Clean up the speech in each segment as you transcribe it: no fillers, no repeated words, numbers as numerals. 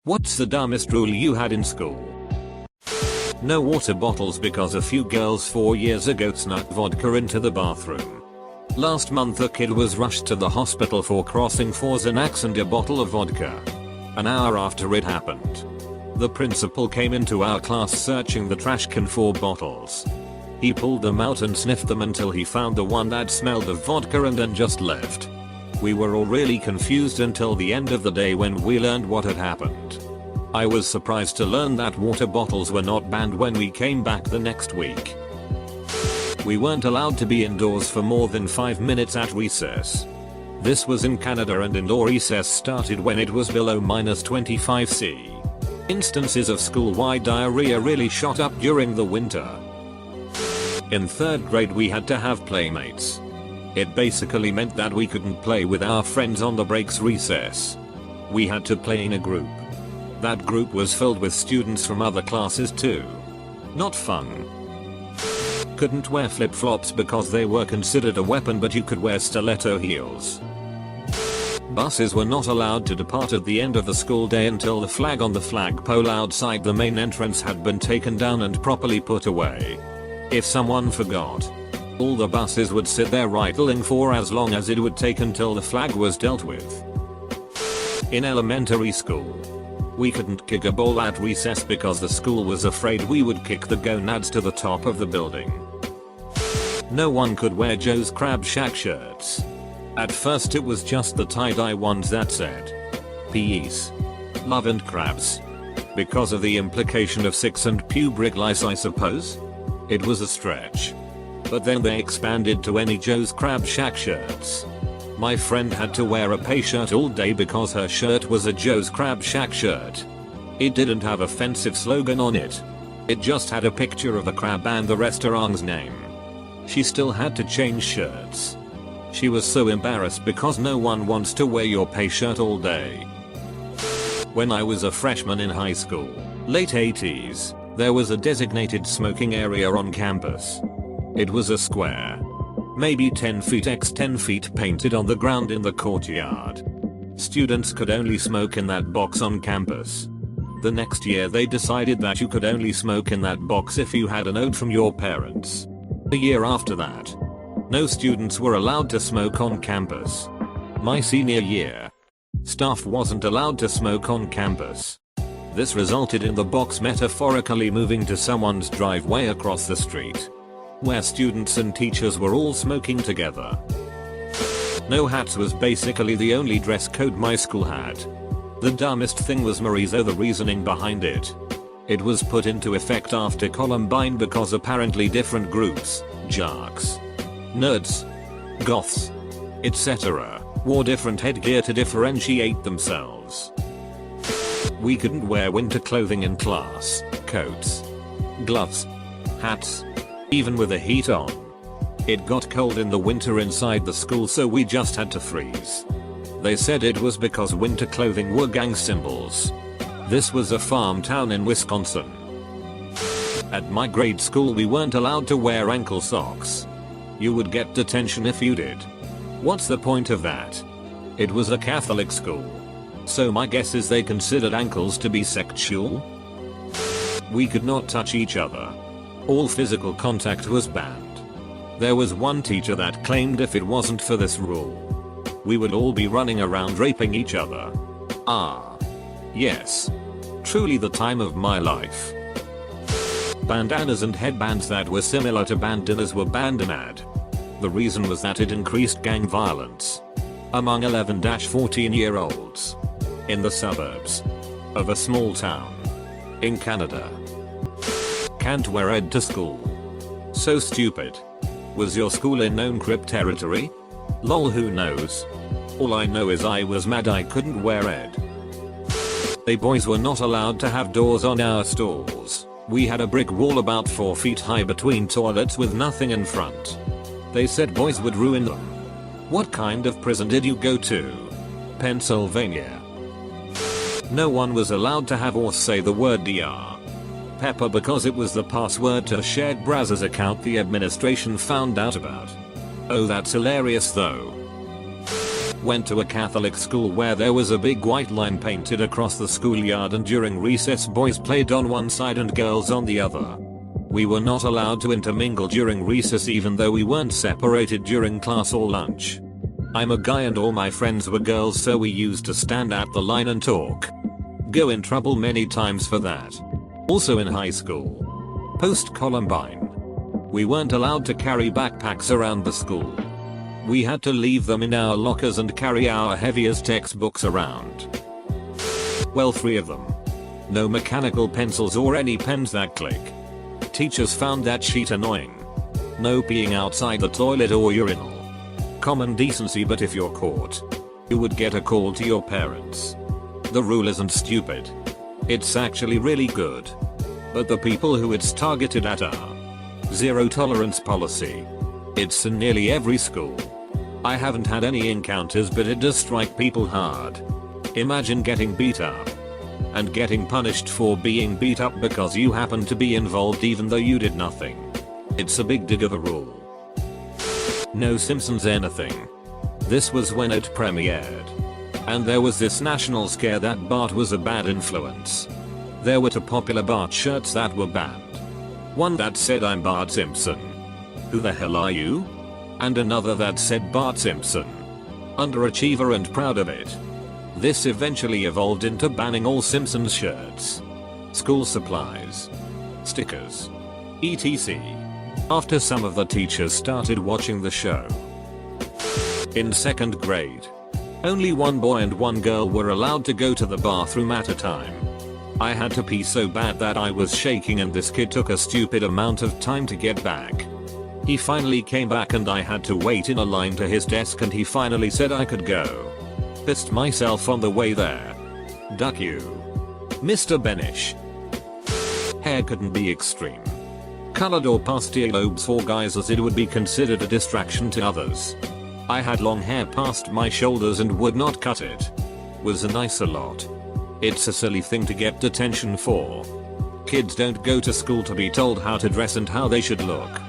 What's the dumbest rule you had in school? No water bottles because a few girls 4 years ago snuck vodka into the bathroom. Last month a kid was rushed to the hospital for crossing for Xanax and a bottle of vodka. An hour after it happened, the principal came into our class searching the trash can for bottles. He pulled them out and sniffed them until he found the one that smelled of vodka and then just left. We were all really confused until the end of the day when we learned what had happened. I was surprised to learn that water bottles were not banned when we came back the next week. We weren't allowed to be indoors for more than 5 minutes at recess. This was in Canada and indoor recess started when it was below -25°C. Instances of school-wide diarrhea really shot up during the winter. In 3rd grade we had to have playmates. It basically meant that we couldn't play with our friends on the breaks recess. We had to play in a group. That group was filled with students from other classes too. Not fun. Couldn't wear flip-flops because they were considered a weapon, but you could wear stiletto heels. Buses were not allowed to depart at the end of the school day until the flag on the flagpole outside the main entrance had been taken down and properly put away. If someone forgot, all the buses would sit there idling for as long as it would take until the flag was dealt with. In elementary school, we couldn't kick a ball at recess because the school was afraid we would kick the gonads to the top of the building. No one could wear Joe's Crab Shack shirts. At first it was just the tie-dye ones that said, "Peace, love and crabs." Because of the implication of sex and pubic lice, I suppose. It was a stretch. But then they expanded to any Joe's Crab Shack shirts. My friend had to wear a pay shirt all day because her shirt was a Joe's Crab Shack shirt. It didn't have a offensive slogan on it. It just had a picture of a crab and the restaurant's name. She still had to change shirts. She was so embarrassed because no one wants to wear your pay shirt all day. When I was a freshman in high school, late 80s, there was a designated smoking area on campus. It was a square, maybe 10 feet x 10 feet, painted on the ground in the courtyard. Students could only smoke in that box on campus. The next year they decided that you could only smoke in that box if you had a note from your parents. A year after that, no students were allowed to smoke on campus. My senior year, staff wasn't allowed to smoke on campus. This resulted in the box metaphorically moving to someone's driveway across the street, where students and teachers were all smoking together. No hats was basically the only dress code my school had. The dumbest thing was Marizo, the reasoning behind it. It was put into effect after Columbine because apparently different groups, jocks, nerds, goths, etc., wore different headgear to differentiate themselves. We couldn't wear winter clothing in class, coats, gloves, hats, even with the heat on. It got cold in the winter inside the school, so we just had to freeze. They said it was because winter clothing were gang symbols. This was a farm town in Wisconsin. At my grade school we weren't allowed to wear ankle socks. You would get detention if you did. What's the point of that? It was a Catholic school, so my guess is they considered ankles to be sexual. We could not touch each other. All physical contact was banned. There was one teacher that claimed if it wasn't for this rule, we would all be running around raping each other. Ah. Yes. Truly the time of my life. Bandanas and headbands that were similar to bandanas were banned in ad. The reason was that it increased gang violence among 11-14-year-olds in the suburbs of a small town in Canada. Can't wear ed to school. So stupid. Was your school in known crip territory? Lol, who knows? All I know is I was mad I couldn't wear ed. They boys were not allowed to have doors on our stalls. We had a brick wall about 4 feet high between toilets with nothing in front. They said boys would ruin them. What kind of prison did you go to? Pennsylvania. No one was allowed to have or say the word Dr. Pepper because it was the password to a shared browser's account the administration found out about. Oh, that's hilarious though. Went to a Catholic school where there was a big white line painted across the schoolyard, and during recess boys played on one side and girls on the other. We were not allowed to intermingle during recess even though we weren't separated during class or lunch. I'm a guy and all my friends were girls, so we used to stand at the line and talk. Go in trouble many times for that. Also in high school. Post-Columbine. We weren't allowed to carry backpacks around the school. We had to leave them in our lockers and carry our heaviest textbooks around. Well, 3 of them. No mechanical pencils or any pens that click. Teachers found that sheet annoying. No peeing outside the toilet or urinal. Common decency, but if you're caught, you would get a call to your parents. The rule isn't stupid. It's actually really good. But the people who it's targeted at are zero tolerance policy. It's in nearly every school. I haven't had any encounters, but it does strike people hard. Imagine getting beat up. And getting punished for being beat up because you happen to be involved even though you did nothing. It's a big dig of a rule. No Simpsons anything. This was when it premiered. And there was this national scare that Bart was a bad influence. There were 2 popular Bart shirts that were banned. One that said "I'm Bart Simpson. Who the hell are you?" And another that said "Bart Simpson. Underachiever and proud of it." This eventually evolved into banning all Simpsons shirts, school supplies, stickers, etc. after some of the teachers started watching the show. In 2nd grade, only 1 boy and 1 girl were allowed to go to the bathroom at a time. I had to pee so bad that I was shaking, and this kid took a stupid amount of time to get back. He finally came back and I had to wait in a line to his desk, and he finally said I could go. Pissed myself on the way there. Duck you, Mr. Benish. Hair couldn't be extreme, colored or past earlobes for guys, as it would be considered a distraction to others. I had long hair past my shoulders and would not cut it. Was a nice a lot. It's a silly thing to get detention for. Kids don't go to school to be told how to dress and how they should look.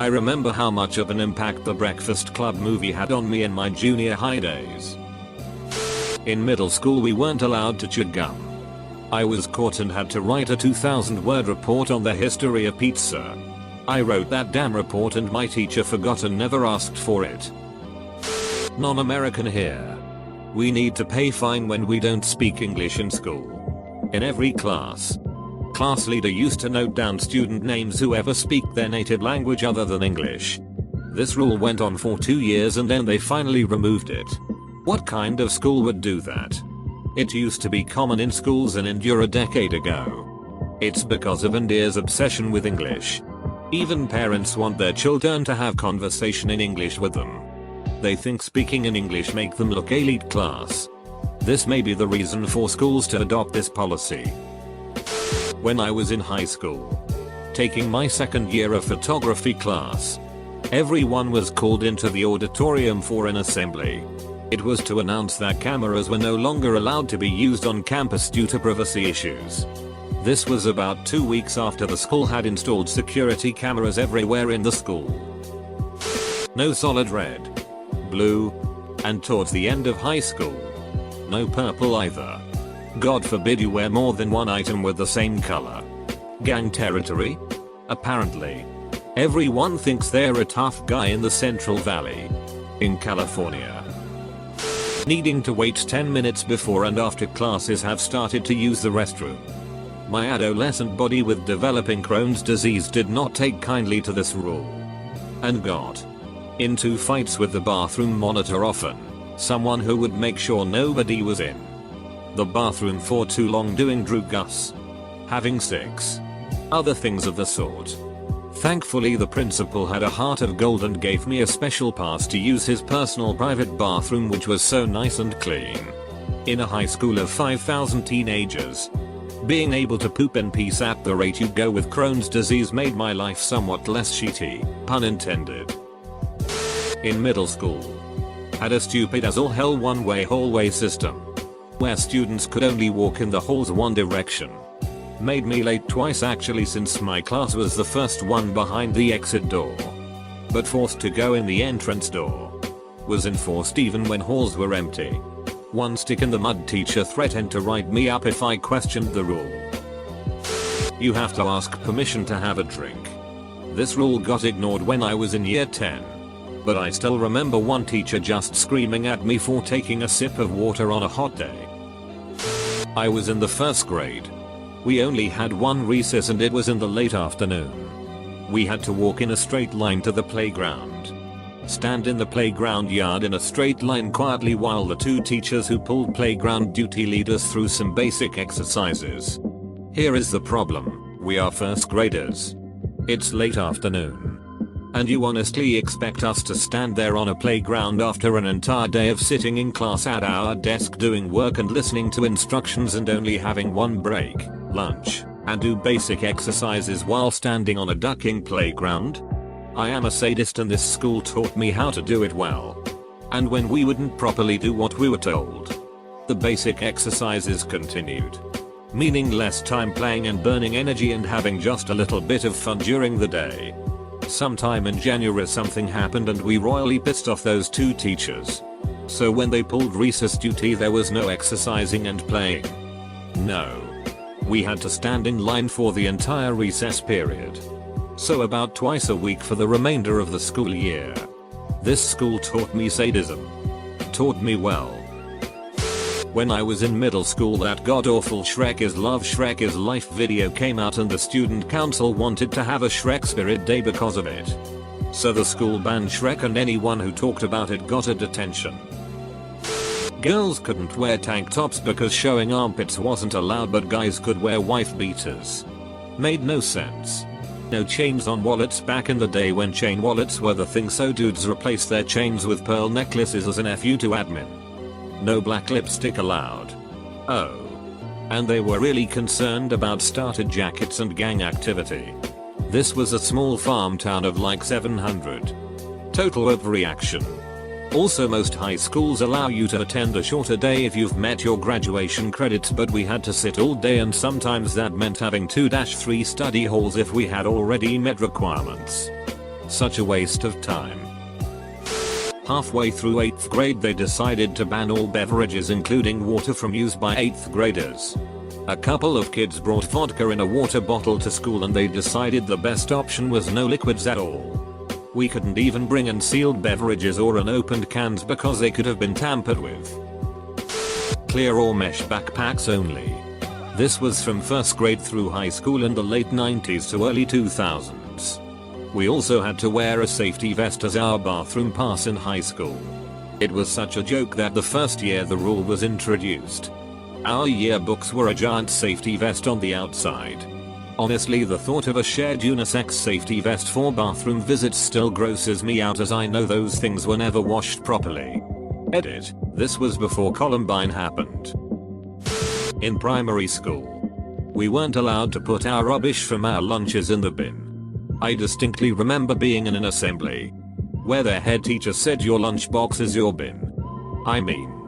I remember how much of an impact the Breakfast Club movie had on me in my junior high days. In middle school we weren't allowed to chew gum. I was caught and had to write a 2,000-word report on the history of pizza. I wrote that damn report and my teacher forgot and never asked for it. Non-American here. We need to pay fine when we don't speak English in school. In every class. Class leader used to note down student names who ever speak their native language other than English. This rule went on for 2 years and then they finally removed it. What kind of school would do that? It used to be common in schools in India a decade ago. It's because of India's obsession with English. Even parents want their children to have conversation in English with them. They think speaking in English make them look elite class. This may be the reason for schools to adopt this policy. When I was in high school, taking my 2nd year of photography class, everyone was called into the auditorium for an assembly. It was to announce that cameras were no longer allowed to be used on campus due to privacy issues. This was about 2 weeks after the school had installed security cameras everywhere in the school. No solid red, blue, and towards the end of high school, no purple either. God forbid you wear more than 1 item with the same color. Gang territory? Apparently. Everyone thinks they're a tough guy in the Central Valley. In California. Needing to wait 10 minutes before and after classes have started to use the restroom. My adolescent body with developing Crohn's disease did not take kindly to this rule. And got into fights with the bathroom monitor often. Someone who would make sure nobody was in the bathroom for too long doing drugs, having sex, other things of the sort. Thankfully the principal had a heart of gold and gave me a special pass to use his personal private bathroom, which was so nice and clean. In a high school of 5,000 teenagers, being able to poop in peace at the rate you go with Crohn's disease made my life somewhat less shitty, pun intended. In middle school, had a stupid as all hell one-way hallway system, where students could only walk in the halls one direction. Made me late twice actually, since my class was the first one behind the exit door, but forced to go in the entrance door. was enforced even when halls were empty. One stick in the mud teacher threatened to write me up if I questioned the rule. You have to ask permission to have a drink. This rule got ignored when I was in year 10. But I still remember one teacher just screaming at me for taking a sip of water on a hot day. I was in the first grade. We only had one recess and it was in the late afternoon. We had to walk in a straight line to the playground. Stand in the playground yard in a straight line quietly while the two teachers who pulled playground duty lead us through some basic exercises. Here is the problem, we are first graders. It's late afternoon. And you honestly expect us to stand there on a playground after an entire day of sitting in class at our desk doing work and listening to instructions and only having one break, lunch, and do basic exercises while standing on a ducking playground? I am a sadist and this school taught me how to do it well. And when we wouldn't properly do what we were told, the basic exercises continued. Meaning less time playing and burning energy and having just a little bit of fun during the day. Sometime in January something happened and we royally pissed off those two teachers. So when they pulled recess duty there was no exercising and playing. No. We had to stand in line for the entire recess period. So about twice a week for the remainder of the school year. This school taught me sadism. Taught me well. When I was in middle school that god-awful Shrek is Love Shrek is Life video came out and the student council wanted to have a Shrek Spirit Day because of it. So the school banned Shrek and anyone who talked about it got a detention. Girls couldn't wear tank tops because showing armpits wasn't allowed but guys could wear wife beaters. Made no sense. No chains on wallets back in the day when chain wallets were the thing so dudes replaced their chains with pearl necklaces as an FU to admin. No black lipstick allowed. Oh. And they were really concerned about starter jackets and gang activity. This was a small farm town of like 700. Total overreaction. Also most high schools allow you to attend a shorter day if you've met your graduation credits but we had to sit all day and sometimes that meant having 2-3 study halls if we had already met requirements. Such a waste of time. Halfway through 8th grade they decided to ban all beverages including water from use by 8th graders. A couple of kids brought vodka in a water bottle to school and they decided the best option was no liquids at all. We couldn't even bring in sealed beverages or unopened cans because they could have been tampered with. Clear or mesh backpacks only. This was from 1st grade through high school in the late 90s to early 2000s. We also had to wear a safety vest as our bathroom pass in high school. It was such a joke that the first year the rule was introduced, our yearbooks were a giant safety vest on the outside. Honestly, the thought of a shared unisex safety vest for bathroom visits still grosses me out as I know those things were never washed properly. Edit. This was before Columbine happened. In primary school, we weren't allowed to put our rubbish from our lunches in the bin. I distinctly remember being in an assembly where their head teacher said your lunchbox is your bin. I mean,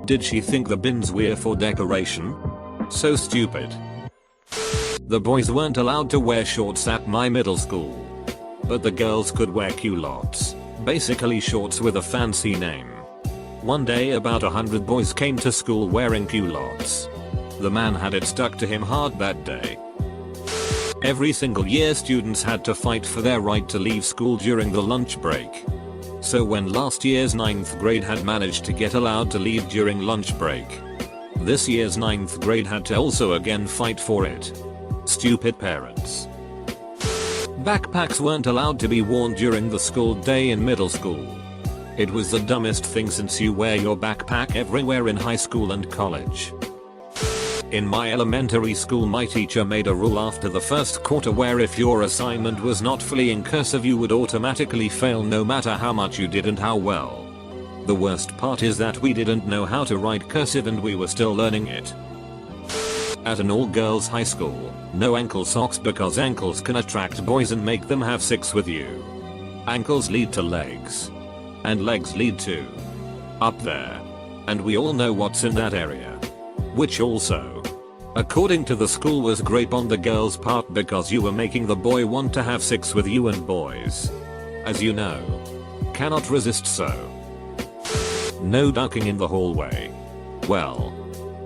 did she think the bins were for decoration? So stupid. The boys weren't allowed to wear shorts at my middle school, but the girls could wear culottes, basically shorts with a fancy name. One day about 100 boys came to school wearing culottes. The man had it stuck to him hard that day. Every single year students had to fight for their right to leave school during the lunch break. So when last year's 9th grade had managed to get allowed to leave during lunch break, this year's 9th grade had to also again fight for it. Stupid parents. Backpacks weren't allowed to be worn during the school day in middle school. It was the dumbest thing since you wear your backpack everywhere in high school and college. In my elementary school my teacher made a rule after the first quarter where if your assignment was not fully in cursive you would automatically fail no matter how much you did and how well. The worst part is that we didn't know how to write cursive and we were still learning it. At an all-girls high school, no ankle socks because ankles can attract boys and make them have sex with you. Ankles lead to legs. And legs lead to up there. And we all know what's in that area. Which also, according to the school, was great on the girl's part because you were making the boy want to have sex with you, and boys, as you know, cannot resist, so No ducking in the hallway. Well,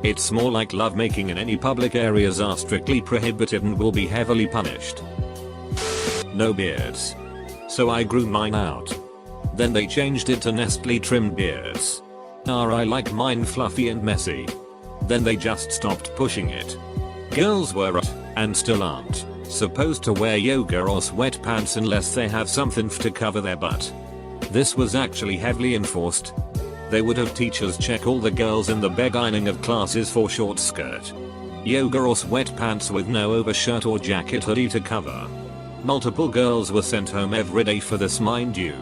it's more like lovemaking in any public areas are strictly prohibited and will be heavily punished. No beards. So I grew mine out. Then they changed it to Nestle trimmed beards. I like mine fluffy and messy. Then they just stopped pushing it. Girls were and still aren't, supposed to wear yoga or sweatpants unless they have something to cover their butt. This was actually heavily enforced. They would have teachers check all the girls in the beginning of classes for short skirt, yoga or sweatpants with no overshirt or jacket hoodie to cover. Multiple girls were sent home every day for this, mind you.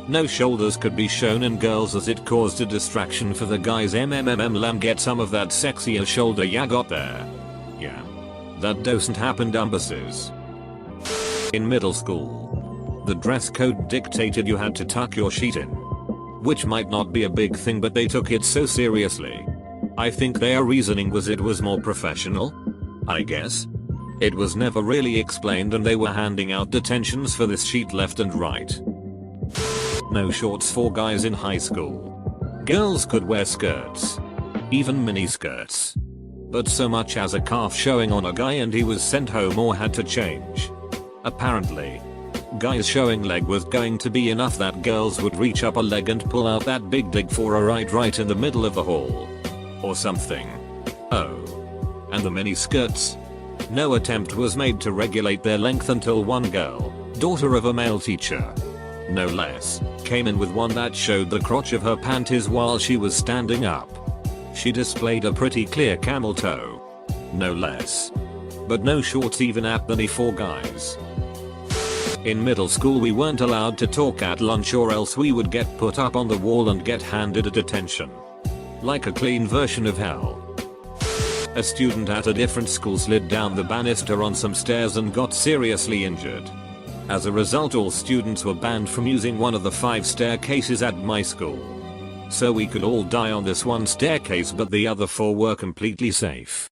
No shoulders could be shown in girls as it caused a distraction for the guys. Lam, get some of that sexier shoulder ya got there. Yeah. That doesn't happen dumbuses. In middle school, the dress code dictated you had to tuck your sheet in. Which might not be a big thing, but they took it so seriously. I think their reasoning was it was more professional? I guess. It was never really explained and they were handing out detentions for this sheet left and right. No shorts for guys in high school. Girls could wear skirts. Even mini skirts. But so much as a calf showing on a guy and he was sent home or had to change. Apparently, guys showing leg was going to be enough that girls would reach up a leg and pull out that big dig for a right in the middle of the hall. Or something. Oh. And the mini skirts? No attempt was made to regulate their length until one girl, daughter of a male teacher, no less, came in with one that showed the crotch of her panties while she was standing up. She displayed a pretty clear camel toe. No less. But no shorts even at the knee for guys. In middle school we weren't allowed to talk at lunch or else we would get put up on the wall and get handed a detention. Like a clean version of hell. A student at a different school slid down the banister on some stairs and got seriously injured. As a result, all students were banned from using one of the 5 staircases at my school. So we could all die on this one staircase, but the other 4 were completely safe.